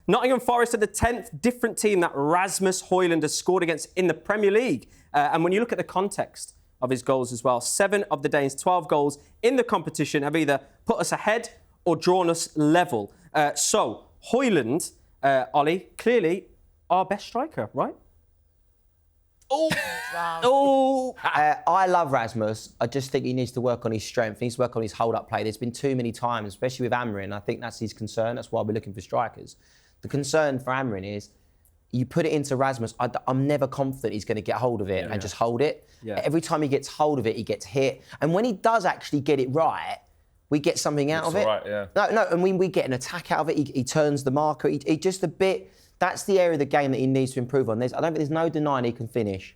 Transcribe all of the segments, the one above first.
Nottingham Forest are the 10th different team that Rasmus Hojlund has scored against in the Premier League. And when you look at the context of his goals as well, 7 of the Danes' 12 goals in the competition have either put us ahead or drawn us level. So, Hojlund, Ollie, clearly our best striker, right? Oh, Wow. Oh, I love Rasmus. I just think he needs to work on his strength. He needs to work on his hold-up play. There's been too many times, especially with Amorim. I think that's his concern. That's why we're looking for strikers. The concern for Amorim is you put it into Rasmus. I'm never confident he's going to get hold of it and just hold it. Yeah. Every time he gets hold of it, he gets hit. And when he does actually get it right, we get something out of it. Right, yeah. No, and we get an attack out of it. He turns the marker. He just a bit. That's the area of the game that he needs to improve on. I don't think there's no denying he can finish.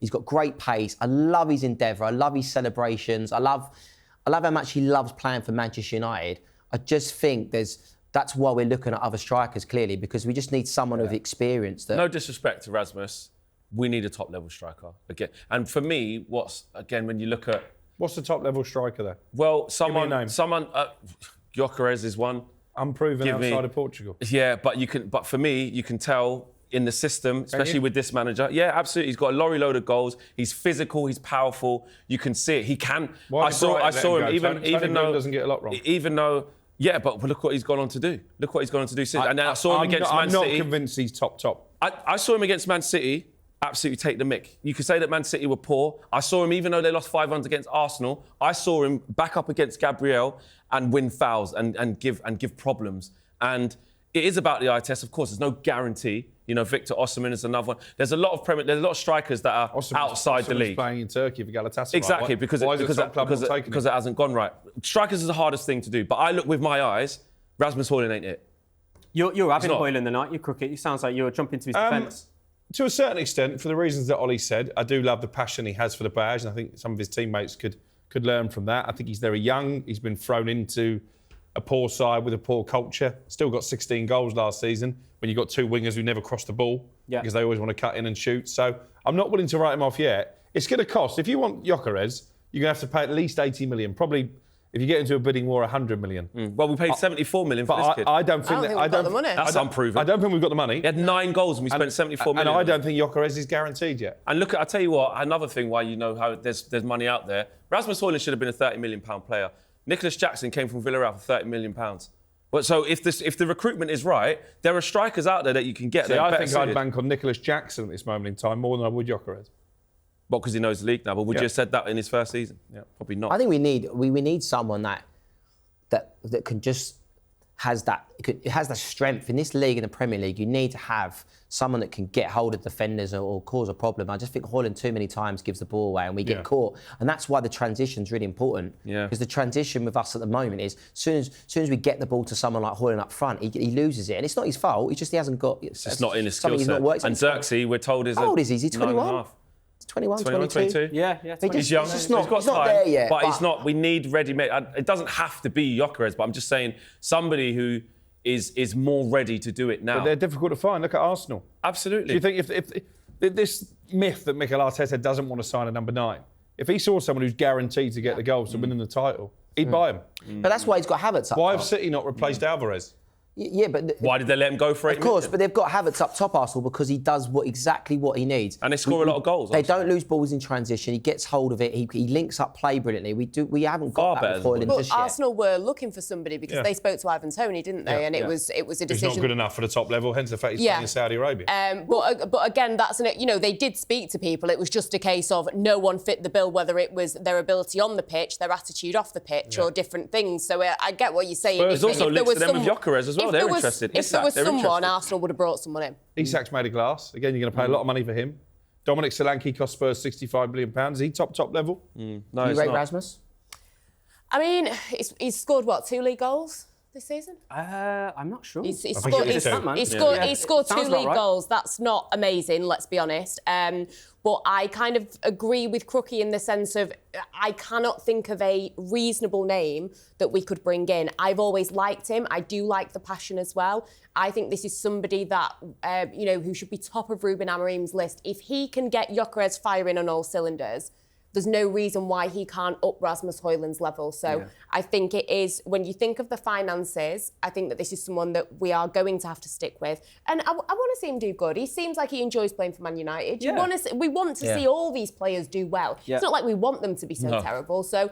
He's got great pace. I love his endeavour. I love his celebrations. I love how much he loves playing for Manchester United. I just think that's why we're looking at other strikers, clearly, because we just need someone with experience. No disrespect to Rasmus, we need a top-level striker again. And for me, when you look at... What's the top-level striker there? Well, Give me a name. GYOKERES is one. Unproven outside of Portugal. Yeah, but for me, you can tell in the system, especially with this manager. Yeah, absolutely. He's got a lorry load of goals. He's physical. He's powerful. You can see it. He can. Why I saw him Tony though doesn't get a lot wrong. Even though. Yeah, but look what he's gone on to do. Look what he's gone on to do since. And then I saw him against Man City. I'm not convinced he's top. I saw him against Man City. Absolutely take the mick. You could say that Man City were poor. I saw him, even though they lost 5-1 against Arsenal, I saw him back up against Gabriel and win fouls and give problems. And it is about the eye test, of course. There's no guarantee. You know, Victor Osimhen is another one. There's a lot of strikers that are outside the league. Playing in Turkey for Galatasaray. Exactly, because it hasn't gone right. Strikers is the hardest thing to do. But I look with my eyes, Rasmus Hojlund ain't it. you're having Hojlund the night. You Crook it. It sounds like you're jumping to his defence. To a certain extent, for the reasons that Ollie said, I do love the passion he has for the badge, and I think some of his teammates could learn from that. I think he's very young. He's been thrown into a poor side with a poor culture. Still got 16 goals last season when you've got two wingers who never cross the ball because they always want to cut in and shoot. So I'm not willing to write him off yet. It's going to cost. If you want GYOKERES, you're going to have to pay at least 80 million. Probably, if you get into a bidding war, 100 million. Well, we paid 74 million for this kid. I don't think we've got the money. That's unproven. I don't think we've got the money. He had 9 goals and we spent 74 million. And I don't think GYOKERES is guaranteed yet. And look, I'll tell you what, another thing why you know how there's money out there. Rasmus Hojlund should have been a £30 million player. Nicholas Jackson came from Villarreal for £30 million. But so if the recruitment is right, there are strikers out there that you can get. See, I think I'd bank on Nicholas Jackson at this moment in time more than I would GYOKERES. Well, because he knows the league now. But would you have said that in his first season? Yeah. Probably not. I think we need someone that can just has that strength in this league, in the Premier League. You need to have someone that can get hold of defenders or cause a problem. I just think Hojlund too many times gives the ball away and we get caught, and that's why the transition's really important. Yeah. Because the transition with us at the moment is soon as we get the ball to someone like Hojlund up front, he loses it, and it's not his fault. He hasn't got. It's just not in his skill set. And Xerxes, we're told, is how old is he? Is he 21? 21, 22? Yeah. He's young. He's got not time, there yet. But he's not. We need ready-made. It doesn't have to be GYOKERES, but I'm just saying somebody who is more ready to do it now. But they're difficult to find. Look at Arsenal. Absolutely. Do you think if this myth that Mikel Arteta doesn't want to sign a number 9, if he saw someone who's guaranteed to get the goals to win the title, he'd buy him. But that's why he's got Havertz up. Why have City not replaced Alvarez? Yeah, but why did they let him go for it? Of course, but they've got Havertz up top, Arsenal, because he does exactly what he needs. And they score a lot of goals. They don't lose balls in transition. He gets hold of it. He links up play brilliantly. We haven't got that with Hojlund just yet. But Arsenal were looking for somebody because they spoke to Ivan Toney, didn't they? And it was a decision. He's not good enough for the top level. Hence the fact he's playing in Saudi Arabia. But again, they did speak to people. It was just a case of no one fit the bill, whether it was their ability on the pitch, their attitude off the pitch, or different things. So I get what you're saying. There's also links to them with GYOKERES as well. They're interested. If there was someone, Arsenal would have brought someone in. Isak's made of glass. Again, you're going to pay a lot of money for him. Dominic Solanke cost Spurs £65 million. Is he top level? No, you rate Rasmus? I mean, he's scored, 2 league goals this season? I'm not sure. He scored 2 league goals. That's not amazing, let's be honest. But I kind of agree with Crookie in the sense of I cannot think of a reasonable name that we could bring in. I've always liked him. I do like the passion as well. I think this is somebody that, who should be top of Ruben Amorim's list. If he can get GYOKERES firing on all cylinders, there's no reason why he can't up Rasmus Hojlund's level. So I think it is, when you think of the finances, I think that this is someone that we are going to have to stick with. And I want to see him do good. He seems like he enjoys playing for Man United. We want to see all these players do well. It's not like we want them to be so terrible. So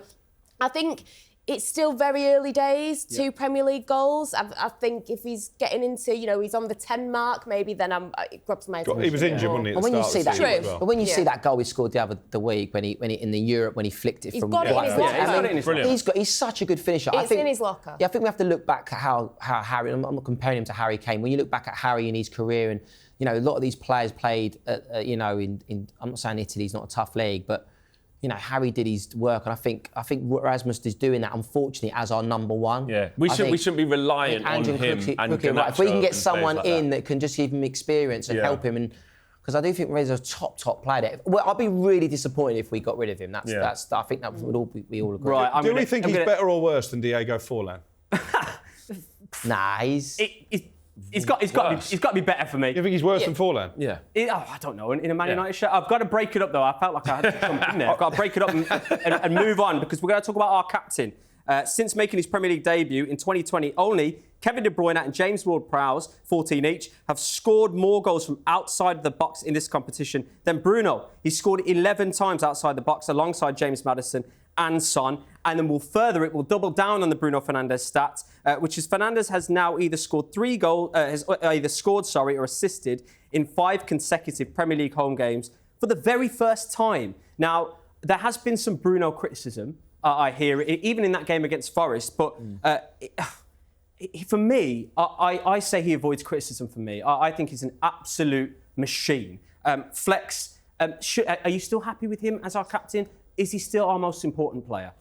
I think it's still very early days, 2 Premier League goals. I think if he's getting into, he's on the 10 mark, maybe then it grabs my attention. He was injured, wasn't he? But when you see that, True. but when you see that goal he scored the week when he in the Europe when he flicked it He's from got it in his locker. He's such a good finisher. It's in his locker. Yeah, I think we have to look back at how Harry. I'm not comparing him to Harry Kane. When you look back at Harry in his career, and a lot of these players played, in I'm not saying Italy's not a tough league, but Harry did his work, and I think Rasmus is doing that, unfortunately, as our number one. Yeah, we shouldn't be reliant on him. If we can get someone in that can just give him experience and help him, and because I do think Reza's a top player there. Well, I'd be really disappointed if we got rid of him. I think that would we all agree. Right, do we think he's better or worse than Diego Forlan? Nah, He's got to be better for me. You think he's worse than Forlan? Yeah. I don't know. In a Man United shirt, I've got to break it up though. I felt like I had to jump in there. I've got to break it up and move on, because we're going to talk about our captain. Since making his Premier League debut in 2020, only Kevin De Bruyne and James Ward-Prowse, 14 each, have scored more goals from outside of the box in this competition than Bruno. He scored 11 times outside the box alongside James Maddison and Son. And then we'll double down on the Bruno Fernandes stats, which is Fernandes has now either scored or assisted in 5 consecutive Premier League home games for the very first time. Now, there has been some Bruno criticism, I hear, even in that game against Forest, but for me, I say he avoids criticism for me. I think he's an absolute machine. Flex, are you still happy with him as our captain? Is he still our most important player?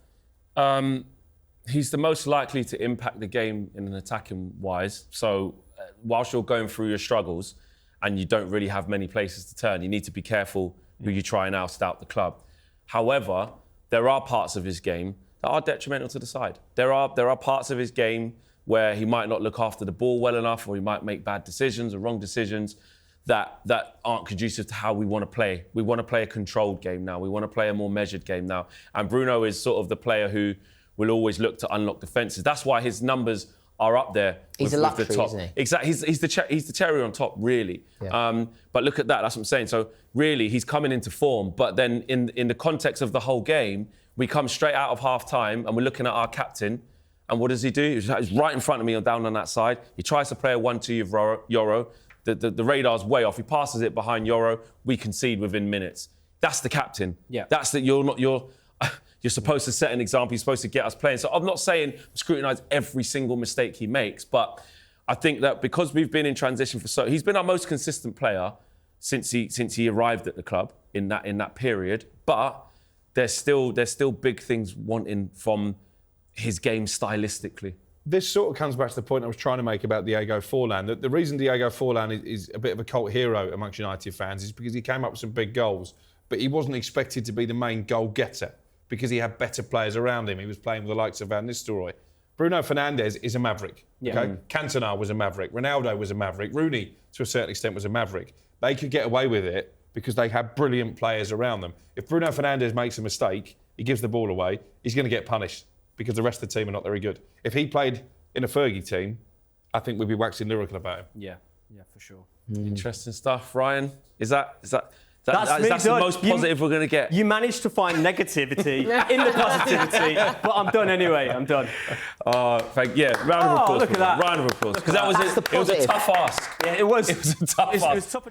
He's the most likely to impact the game in an attacking wise. So whilst you're going through your struggles and you don't really have many places to turn, you need to be careful who you try and oust out the club. However, there are parts of his game that are detrimental to the side. There are parts of his game where he might not look after the ball well enough, or he might make bad decisions or wrong decisions that aren't conducive to how we want to play. We want to play a controlled game now. We want to play a more measured game now. And Bruno is sort of the player who will always look to unlock defences. That's why his numbers are up there. He's a luxury, the top. Isn't he? Exactly. He's the cherry on top, really. Yeah. But look at that. That's what I'm saying. So really, he's coming into form. But then in the context of the whole game, we come straight out of half-time and we're looking at our captain. And what does he do? He's right in front of me or down on that side. He tries to play a 1-2 of Euro. The radar's way off. He passes it behind Euro. We concede within minutes. That's the captain. Yeah. That's that. You're supposed to set an example. You're supposed to get us playing. So I'm not saying scrutinise every single mistake he makes, but I think that because we've been in transition he's been our most consistent player since he arrived at the club in that period. But there's still big things wanting from his game stylistically. This sort of comes back to the point I was trying to make about Diego Forlan. The reason Diego Forlan is a bit of a cult hero amongst United fans is because he came up with some big goals, but he wasn't expected to be the main goal getter because he had better players around him. He was playing with the likes of Van Nistelrooy. Bruno Fernandes is a maverick. Yeah. Okay? Cantona was a maverick. Ronaldo was a maverick. Rooney, to a certain extent, was a maverick. They could get away with it because they had brilliant players around them. If Bruno Fernandes makes a mistake, he gives the ball away, he's going to get punished because the rest of the team are not very good. If he played in a Fergie team, I think we'd be waxing lyrical about him. Yeah, for sure. Interesting stuff, Ryan. Is that That's the most positive we're going to get? You managed to find negativity in the positivity, but I'm done anyway. I'm done. Round of applause. Look at that. Round of applause. Because it was a tough ask. Yeah, it was. It was a tough ask. It was tough.